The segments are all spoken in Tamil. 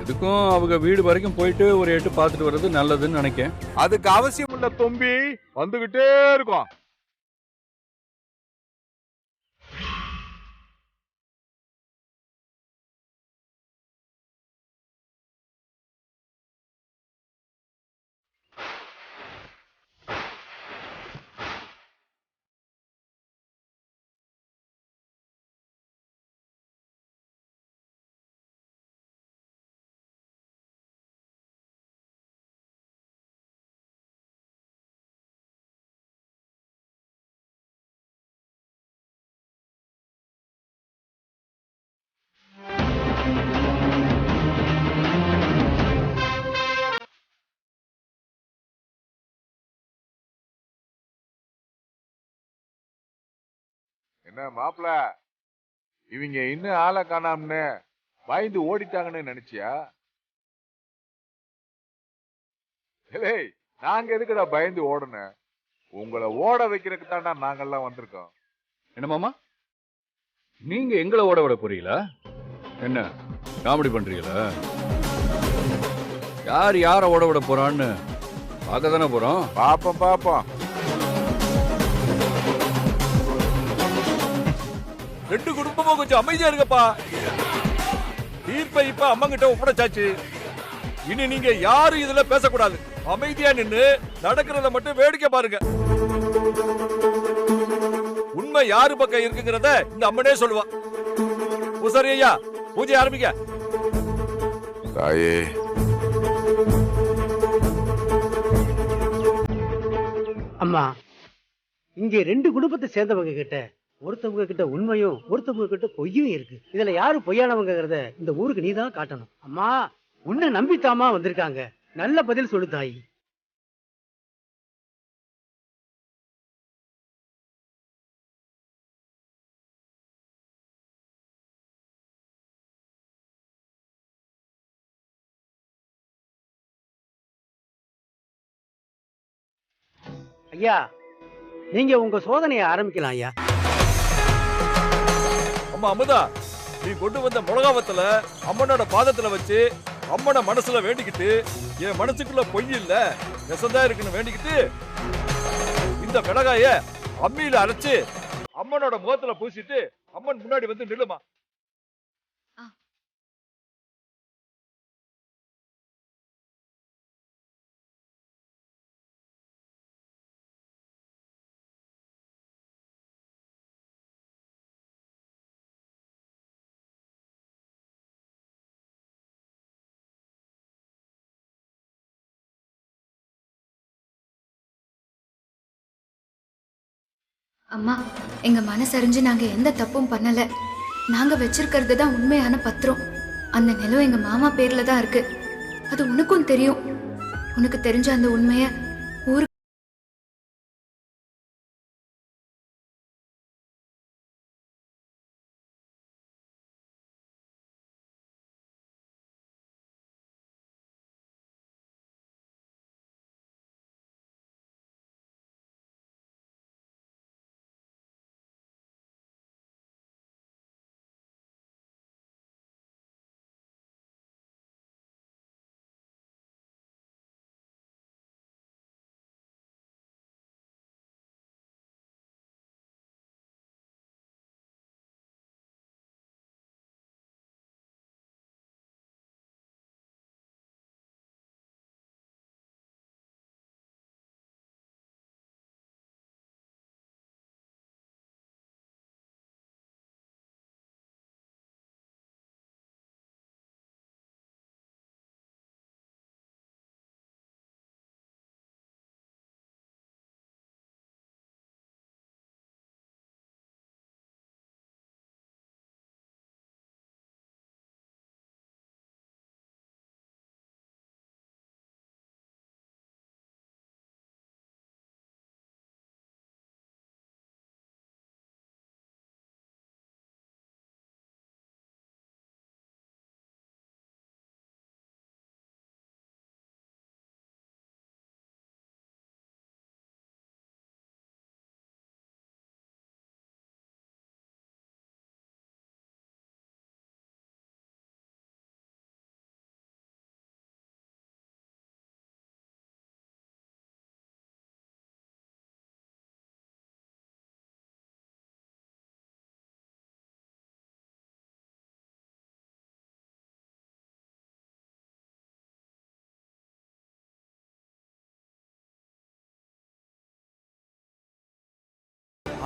அதுக்கும் அவங்க வீடு வரைக்கும் போயிட்டு ஒரு எட்டு பார்த்துட்டு வர்றது நல்லதுன்னு நினைக்கேன். அதுக்கு அவசியம் இல்ல தம்பி, வந்துகிட்டே இருக்கும். என்ன மாப்பிள, இவங்க இன்னும் ஆளை காணாமன்னு பயந்து ஓடிட்டாங்கன்னு நினைச்சியா? ஏய், நாங்க எதுக்குடா பயந்து ஓடணும்? உங்களை ஓட வைக்கிறதுக்கு தான்டா நாங்கெல்லாம் வந்திருக்கோம். என்ன மாமா, நீங்க எங்களை ஓட விட போறீங்களா? என்ன காமெடி பண்றீங்களா? யார் யார ஓட விட போறான்னு பார்க்க தானே போறோம். பாப்போம் பாப்போம். ரெண்டு குடும்பமும் கொஞ்சம் அமைதியா இருக்கப்பா. தீர்ப்பை இப்ப அம்மங்கிட்ட ஒப்படைச்சாச்சு. இனி நீங்க யாரும் இதுல பேசக்கூடாது. அமைதியா நின்னு நடக்கிறத மட்டும் வேடிக்கை பாருங்க. உண்மை யாரு பக்கம் இருக்குங்கிறத இந்த அம்மனே சொல்லுவா. பூசாரி ஐயா, பூஜை ஆரம்பிக்க. தாயே, அம்மா, இங்க ரெண்டு குடும்பத்தை சேர்ந்தவங்க கிட்ட ஒருத்தவங்க கிட்ட உண்மையும் ஒருத்தவங்க கிட்ட பொய்யும் இருக்கு. இதுல யாரு பொய்யானவங்கிறத இந்த ஊருக்கு நீதான் காட்டணும். அம்மா, உன்னை நம்பித்தாமா வந்திருக்காங்க. நல்ல பதில் சொல்லு தாயி. ஐயா, நீங்க உங்க சோதனையை ஆரம்பிக்கலாம் ஐயா. அம்மா அமுதா, நீ கொண்டு வந்த மிளகாவத்துல அம்மனோட பாதத்துல வச்சு அம்மனை மனசுல வேண்டிக்கிட்டு, என் மனசுக்குள்ள பொய் இல்ல நெசந்தா இருக்குன்னு வேண்டிக்கிட்டு, இந்த மிளகாய அம்மியில அரைச்சு அம்மனோட முகத்துல பூசிட்டு அம்மன் முன்னாடி வந்து நில்லுமா. அம்மா, எங்க மனசறிஞ்சு நாங்க எந்த தப்பும் பண்ணல. நாங்க வச்சிருக்கிறது தான் உண்மையான பத்திரம். அந்த நிலம் எங்க மாமா பேர்ல தான் இருக்கு. அது உனக்கும் தெரியும். உனக்கு தெரிஞ்ச அந்த உண்மைய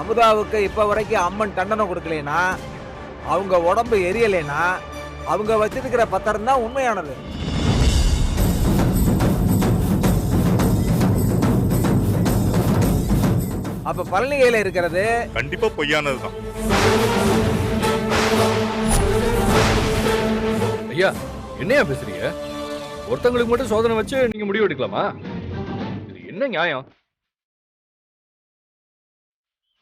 அமுதாவுக்கு இப்ப வரைக்கும் அம்மன் தண்டனை கொடுக்கலைன்னா, அவங்க உடம்பு எரியலைன்னா, அவங்க வச்சிருக்கிற பத்திரம் தான் உண்மையானது. அப்ப பழனி கையில இருக்கிறது கண்டிப்பா பொய்யானதுதான். ஐயா என்னையா பேசுறீங்க? ஒருத்தங்களுக்கு மட்டும் சோதனை வச்சு நீங்க முடிவு எடுக்கலாமா? இது என்ன நியாயம்?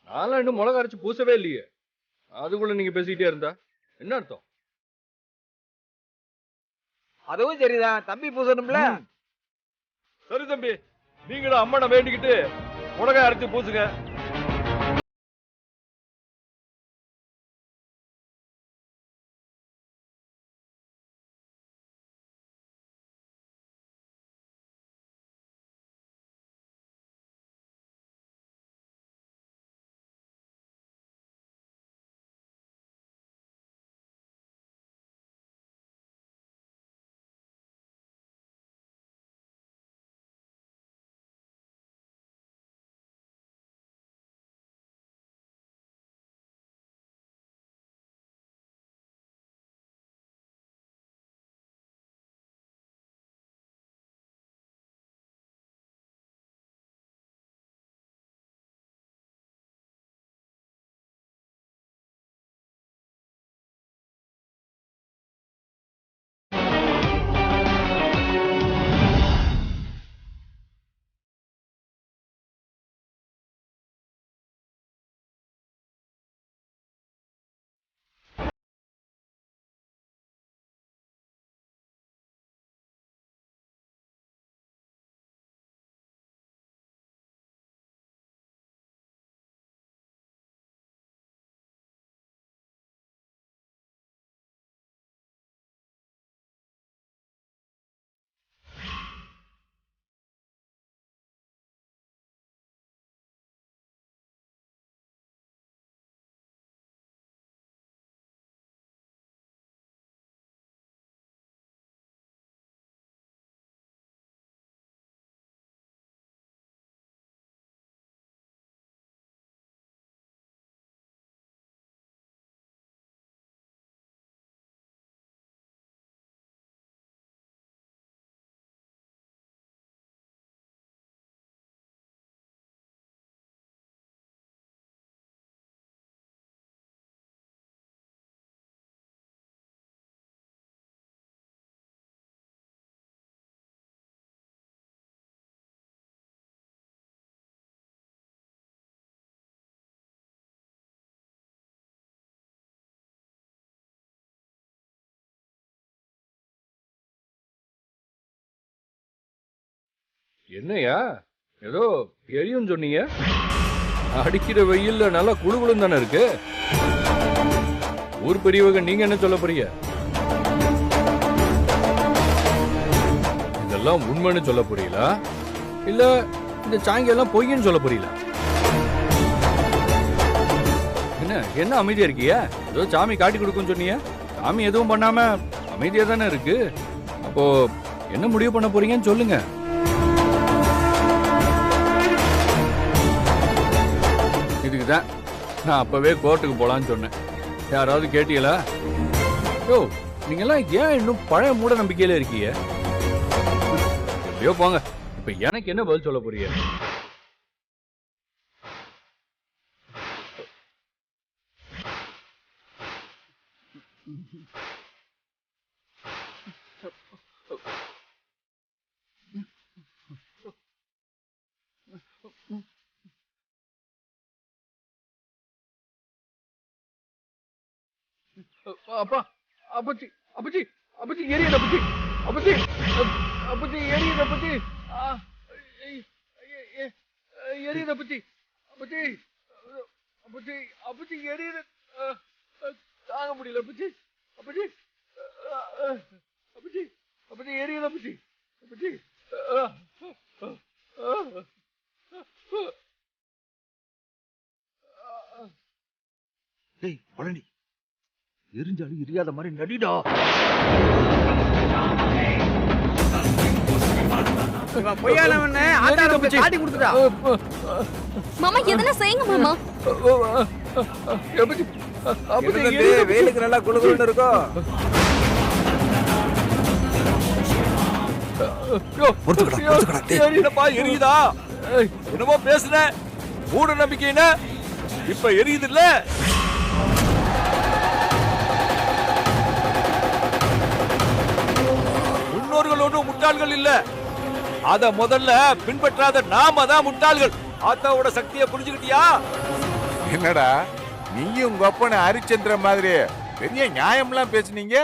நான்லாம் இன்னும் மிளகா அரைச்சு பூசவே இல்லையே, அதுக்குள்ள நீங்க பேசிக்கிட்டே இருந்தா என்ன அர்த்தம்? அதுவும் சரிதான், தம்பி பூசணும்ல. சரி தம்பி, நீங்களும் அம்மனை வேண்டிக்கிட்டு மிளகாய் அரைச்சு பூசுங்க. என்னையா ஏதோ எரியும் சொன்னீங்க? அடிக்கிற வெயில்ல நல்லா குளுகுளுன்னு தானே இருக்கு. ஊர் பெரியவங்க நீங்க என்ன சொல்ல போறீங்க? இதெல்லாம் உண்மைன்னு சொல்ல போறீங்களா இல்ல இந்த சாயங்காலம் பொய்ன்னு சொல்ல போறீங்களா? என்ன அமைதியா இருக்கீங்க? ஏதோ சாமி காட்டி கொடுக்குன்னு சொன்னீங்க, சாமி எதுவும் பண்ணாம அமைதியா தானே இருக்கு. அப்போ என்ன முடிவு பண்ண போறீங்கன்னு சொல்லுங்க. இதுக்குதான் நான் அப்பவே கோர்ட்டுக்கு போலான்னு சொன்னேன். யாராவது கேட்டீங்களா? யோ நீங்கெல்லாம் ஏன் இன்னும் பழைய மூட நம்பிக்கையில இருக்கீங்க? ஐயோ போங்க. இப்ப எனக்கு என்ன பதில் சொல்ல போறீங்க? அப்பா அப்பச்சி அப்பச்சி அப்பச்சி எரியுது அப்பச்சி அப்பச்சி அப்பச்சி எரியுது அப்பச்சி எரியுது அப்பச்சி அப்பச்சி அப்பச்சி அப்பச்சி எரியுது தாங்க முடியல அப்பச்சி அப்பச்சி அப்பச்சி அப்பச்சி எரியுது அப்பச்சி அப்பச்சி டேய் பழனி, எரிஞ்சாலும் எரியாத மாதிரி நடிடா. பொய்யானவன ஆட்டாரப்ப காட்டி கொடுத்துடா. மாமா எதனா செய்யுங்க மாமா. அப்பச்சி, அப்பச்சி, என்னது, எரியுது. வெயிலுக்கு நல்லா குளுகுளுன்னு இருக்கும். என்னப்பா எரியுதா? என்னமோ பேசுன மூட நம்பிக்கைன்னு இப்ப எரியுது இல்ல? முன்னோர்கள் ஒன்றும் முட்டாள்கள் இல்ல, அத முதல்ல பின்பற்றாத நாம தான் முட்டாள்கள். ஆத்தாவோட சக்தியை புரிஞ்சுக்கிட்டியா? என்னடா நீயும் உங்க அப்பனை ஹரிச்சந்திர மாதிரி பெரிய நியாயம்லாம் பேசுனீங்க.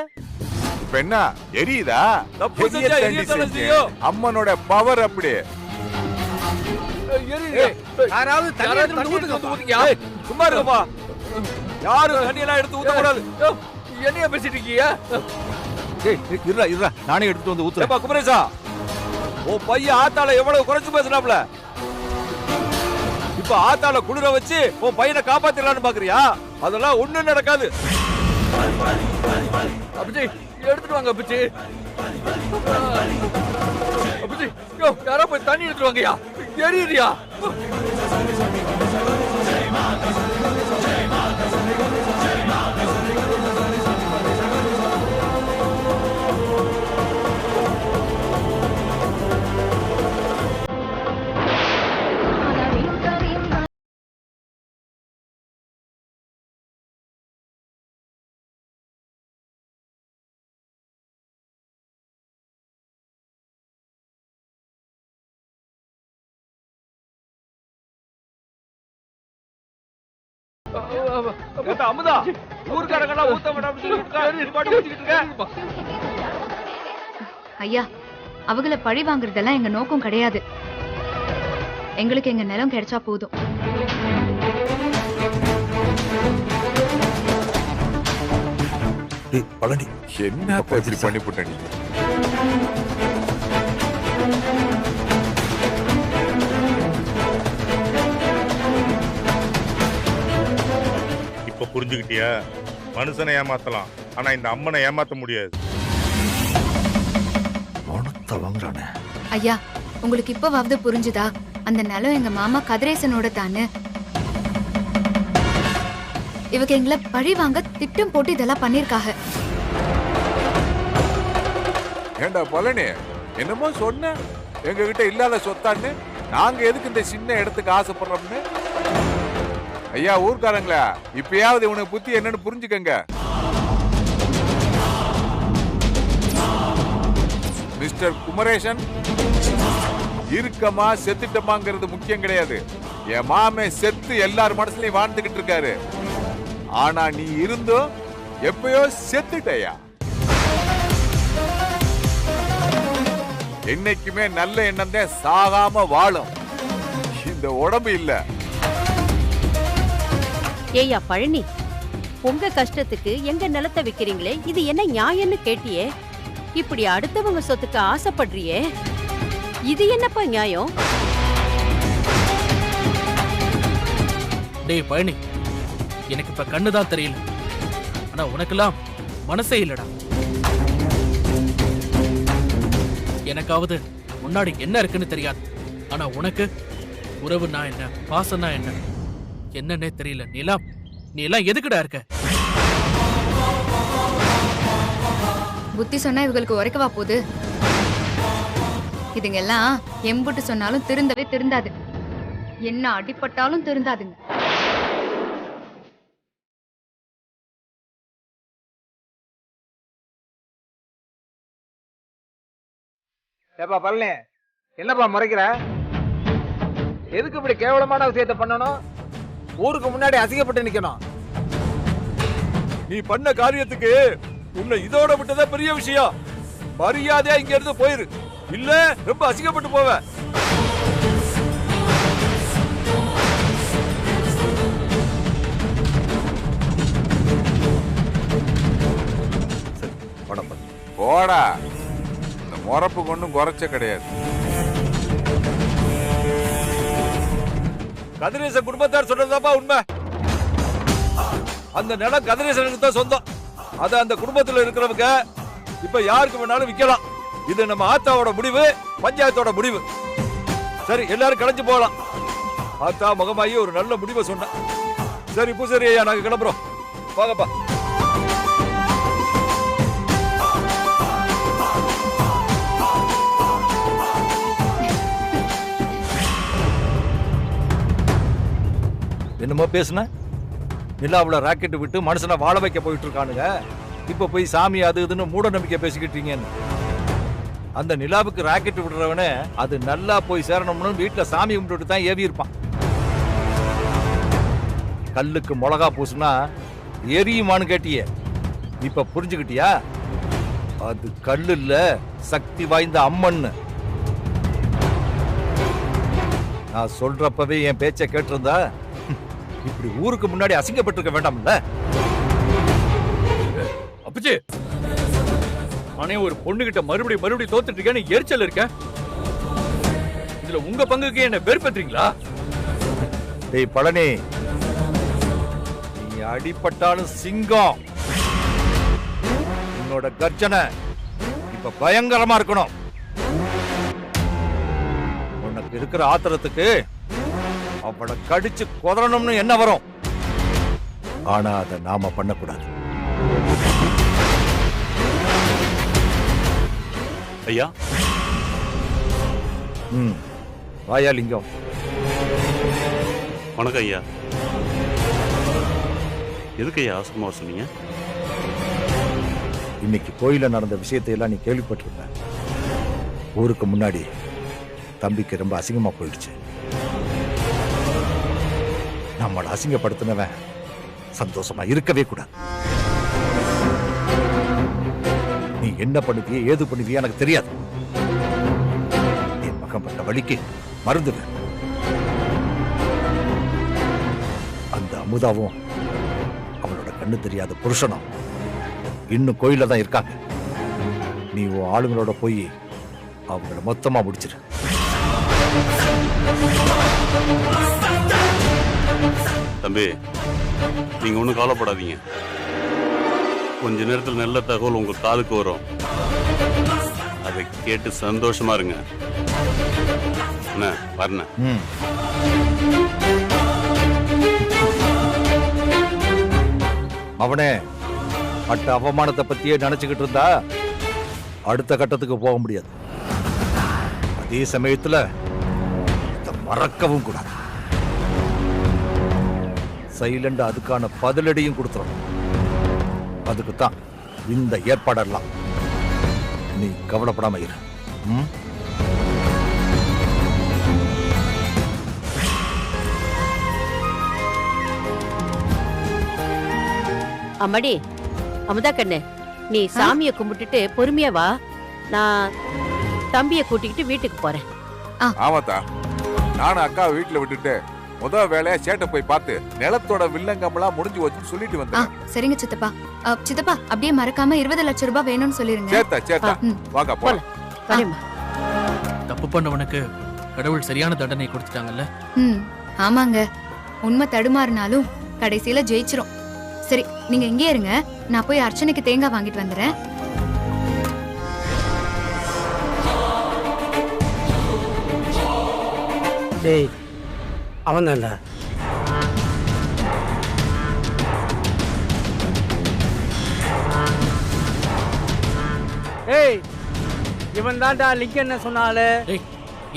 இப்ப என்ன எரியுதா? தப்பு எரிய செஞ்சா தண்டி எரியத்தானே செஞ்சு. செய்யும். அம்மனோட பவர் அப்படி. எரியுது. யாராவது தண்ணி யாராவது எடுத்து தண்ணி ஊத்துங்கப்பா. எடுத்து ஊத்துங்கயா. ஏய், சும்மா இருக்கப்பா. யாரும் தண்ணியெல்லாம் எடுத்து ஊத்த கூடாது. என்னைய பேசிட்டு இருக்கீங்க? இருடா நானே எடுத்து வந்து ஊத்துறேன். ஏப்பா குமரேசா, உன் பையன் ஆத்தால எவ்வளவு குறைச்சு பேசுனாப்ல, இப்ப ஆத்தால குளிர வச்சு உன் பையனை காப்பாத்திடலான்னு பாக்குறியா? அதெல்லாம் ஒண்ணும் நடக்காது. அப்பச்சி, எடுத்துட்டு வாங்க அப்பச்சி. அப்பச்சி, யோ, யாரோ போய் தண்ணி எடுத்துட்டு வாங்கயா. எரியுதியா? ஏப்பா அமுதா, ஊர்க்காரங்கெல்லாம் ஊத்த வேண்டாம்னு சொல்லிட்டு நீ பாட்டு ஊத்திக்கிட்டு இருக்க. ஐயா, அவங்கள பழி வாங்குறதெல்லாம் எங்க நோக்கம் கிடையாது. எங்களுக்கு எங்க நிலம் கிடைச்சா போதும். பழனி, என்ன இப்படி பண்ணிவிட்ட நீ? இப்ப புரிஞ்சுக்கிட்டியா? மனுஷனை ஏமாத்தலாம், ஆனா இந்த அம்மனை ஏமாத்த முடியாது. ஐயா, உங்களுக்கு இப்பவாவது புரிஞ்சுதா அந்த நிலம் எங்க மாமா கதிரேசனோட தானே? இவங்க எங்களை பழி வாங்க திட்டம் போட்டு இதெல்லாம் பண்ணிருக்காங்க. ஏண்டா பழனி, என்னமோ சொன்ன எங்க கிட்ட இல்லாத சொத்தான்னு. நாங்க எதுக்கு இந்த சின்ன இடத்துக்கு ஆசைப்படுறோம்னு? ஐயா ஊர்க்காரங்களா, இப்பயாவது இவனுக்கு புத்தி என்னன்னு புரிஞ்சுக்கங்க. மிஸ்டர் குமரேசன், இருக்கமா செத்துட்டமாங்கிறது முக்கியம் கிடையாது. என் மாமே செத்து எல்லார் மனசுலயும் வாழ்ந்துகிட்டு இருக்காரு. ஆனா நீ இருந்தும் எப்பயோ செத்துட்டயா. என்னைக்குமே நல்ல எண்ணம் தான் சாகாம வாழும். இந்த உடம்பு இல்ல. ஏய்யா பழனி, உங்க கஷ்டத்துக்கு எங்க நிலத்தை விக்கிறீங்களே, இது என்ன நியாயம்னு கேட்டியே? இப்படி அடுத்தவங்க சொத்துக்கு ஆசைப்படுறியே, இது என்னப்பா நியாயம்? டேய் பழனி, எனக்கு இப்ப கண்ணுதான் தெரியல, ஆனா உனக்கெல்லாம் மனசே இல்லடா. எனக்காவது முன்னாடி என்ன இருக்குன்னு தெரியாது, ஆனா உனக்கு உறவுனா என்ன, பாசம்னா என்ன என்னன்னே தெரியல. நீ எல்லாம் எதுக்குடா இருக்க? புத்தி சொன்னா இவங்களுக்கு உரைக்கவா போகுது? இதுங்கெல்லாம் எம்புட்டு சொன்னாலும் திருந்தவே திருந்தாது. என்ன அடிப்பட்டாலும் திருந்தாதுங்க. ஏப்பா பழனி, என்னப்பா முறைக்கிற? எதுக்கு இப்படி கேவலமான விஷயத்தை பண்ணணும்? ஊருக்கு முன்னாடி அசிங்கப்பட்டு நிக்கணும். நீ பண்ண காரியத்துக்கு உன்னை இதோட விட்டதே பெரிய விஷயம். மரியாதையா இங்க இருந்து போயிரு, இல்ல ரொம்ப அசிங்கப்பட்டு போவ. போடா, இந்த முறப்பு கொண்டும் குறைச்ச கிடையாது. கதிரேச குடும்பத்தார் சொல்றதாப்பா உண்மை. அந்த நிலம் கதிரேசனுக்கு தான் சொந்தம். அத அந்த குடும்பத்துல இருக்கிறவங்க இப்ப யாருக்கு வேணாலும் விக்கலாம். இது நம்ம ஆத்தாவோட முடிவு, பஞ்சாயத்தோட முடிவு. சரி, எல்லாரும் கலைஞ்சு போகலாம். ஆத்தா முகமாயி ஒரு நல்ல முடிவை சொன்ன. சரி பூசாரி ஐயா நாங்க கிளம்புறோம். வாங்கப்பா. என்னமோ பேசுன? நிலாவுல ராக்கெட் விட்டு மனுஷனை வாழ வைக்க போயிட்டு இருக்கானுங்க. இப்ப போய் சாமி அது இதுன்னு மூட நம்பிக்கை பேசிக்கிட்டீங்கன்னு. அந்த நிலாவுக்கு ராக்கெட் விடுறவனே அது நல்லா போய் சேரணும்னு வீட்டுல சாமி கும்பிட்டு தான் ஏவி இருப்பான். கல்லுக்கு மிளகா பூசுனா எரியுமான்னு கேட்டியே, இப்ப புரிஞ்சுக்கிட்டியா? அது கல்லு இல்ல, சக்தி வாய்ந்த அம்மன்னு. நான் சொல்றப்பவே என் பேச்ச கேட்டிருந்தா இப்படி ஊருக்கு முன்னாடி அசிங்கப்பட்டிருக்க வேண்டாம்ல. அப்பச்சி, நானே ஒரு பொண்ணுகிட்ட மறுபடியும் தோத்துட்டு இருக்கேன்னு எரிச்சல் இருக்கேன். இதுல உங்க பங்குக்கு என்ன வெறுப்பேற்றீங்களா? டேய் பழனி, நீ அடிபட்டாலும் சிங்கம். உன்னோட கர்ஜனை இப்ப பயங்கரமா இருக்கணும். உனக்கு இருக்கிற ஆத்திரத்துக்கு அவளை கடிச்சு கொதறணும்னு என்ன வரும்? ஆனா அதை நாம பண்ணக்கூடாது. ஐயா. வாயா லிங்கம். வணக்கம் ஐயா. எதுக்கு ஐயா அவசரமா சொன்னீங்க? இன்னைக்கு கோயில நடந்த விஷயத்தையெல்லாம் நீ கேள்விப்பட்டிருப்ப. ஊருக்கு முன்னாடி தம்பிக்கு ரொம்ப அசிங்கமா போயிடுச்சு. நம்மளை அசிங்கப்படுத்தினவன் சந்தோஷமா இருக்கவே கூடாது. நீ என்ன பண்ணுவியே ஏது பண்ணுவியே எனக்கு தெரியாது. என் மகன் பட்ட வழிக்கு மருந்து. அந்த அமுதாவும் அவளோட கண்ணு தெரியாத புருஷனும் இன்னும் கோயில தான் இருக்காங்க. நீ உன் ஆளுங்களோட போய் அவங்கள மொத்தமா முடிச்சிரு. தம்பி, நீங்க ஒன்றும் கவலைப்படாதீங்க. கொஞ்ச நேரத்தில் நல்ல தகவல் உங்க காதுக்கு வரும். அதை கேட்டு சந்தோஷமா இருங்க. என்ன வரணும்? அவனே பட்ட அவமானத்தை பத்தியே நினைச்சுக்கிட்டு இருந்தா அடுத்த கட்டத்துக்கு போக முடியாது. அதே சமயத்துல மறக்கவும் கூடாது. சைலண்டா அதுக்கான பதிலடியும் கொடுத்துரும். அதுக்குத்தான் இந்த ஏற்பாடெல்லாம். நீ கவலைப்படாம இரு. அம்மாடி, அமுதா கண்ணு, நீ சாமியை கும்பிட்டுட்டு பொறுமையா வா. நான் தம்பியை கூட்டிக்கிட்டு வீட்டுக்கு போறேன். ஆமாத்தா, நானும் அக்கா வீட்டுல விட்டுட்டு முதல் வேலையா சேட்டை போய் பார்த்து நிலத்தோட வில்லங்கம்லாம் முடிஞ்சு வச்சுன்னு சொல்லிட்டு வந்தேன். சரிங்க சித்தப்பா. சித்தப்பா, அப்படியே மறக்காம 20 லட்சம் ரூபாய் வேணும்னு சொல்லிருங்க. சேத்தா வாங்க போலாம். தப்பு பண்ணவனுக்கு கடவுள் சரியான தண்டனை கொடுத்துட்டாங்கல்ல. ஆமாங்க, உண்மை தடுமாறினாலும் கடைசியில ஜெயிச்சிரும். சரி, நீங்க இங்கே இருங்க, நான் போய் அர்ச்சனைக்கு தேங்காய் வாங்கிட்டு வந்துடுறேன். டேய், அவன் தான்டா. ஏய், இவன் தான்டா லிங்கன்னு சொன்னாலே.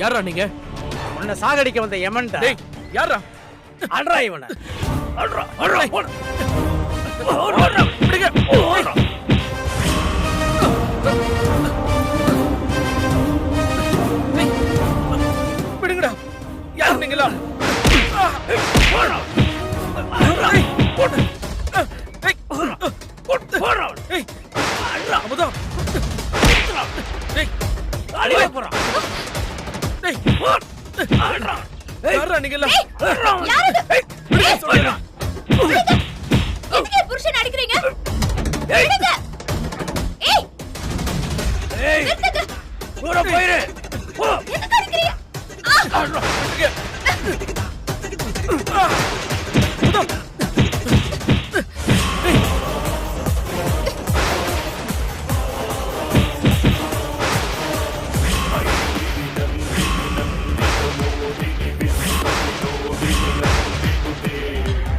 யாரா நீங்க? உன்னை சாகடிக்க வந்த யமன்டா. டேய், யாரா? அல்றா இவனை. அல்றா போடு. விடுங்க. விடுங்கடா. யார் நீங்களா? புருஷன் அடிக்கிறீங்க? போயிரு.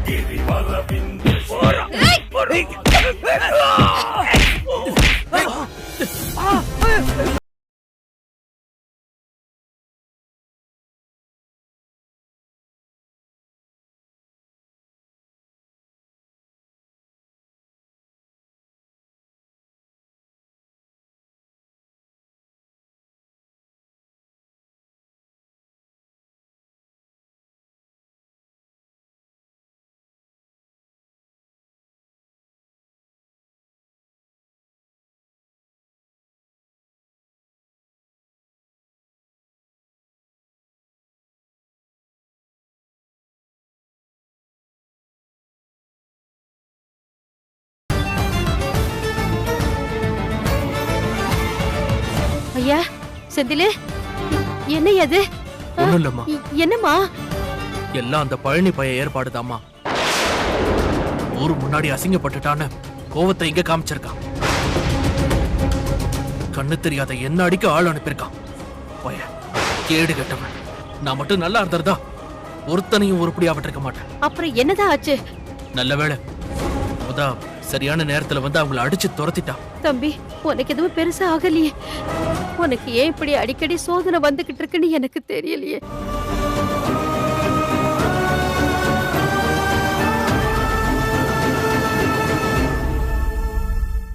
Give me ஐயா செந்திலே, என்ன அது? ஒண்ணும் இல்லம்மா, என்னம்மா? எல்லாம் அந்த பழனி பைய ஏற்பாடுதாம்மா. ஊரு முன்னாடி அசிங்கப்பட்டுட்டான்னு கோவத்தை இங்க காமிச்சிருக்கான். கண்ணு தெரியாத என்ன அடிக்க ஆள் அனுப்பியிருக்கான். பைய கேடு கட்டவன். நான் மட்டும் நல்லா இருந்ததா ஒருத்தனையும் உருப்படியா விட்டுருக்க மாட்டேன். அப்புறம் என்னதான் ஆச்சு? நல்ல வேளை முதா சரியான நேரத்துல வந்து அவங்கள அடிச்சு துரத்திட்டான். தம்பி, உனக்கு எதுவும் பெருசா ஆகலையே? உனக்கு ஏன் இப்படி அடிக்கடி சோதனை வந்துகிட்டு இருக்குன்னு எனக்கு தெரியலையே.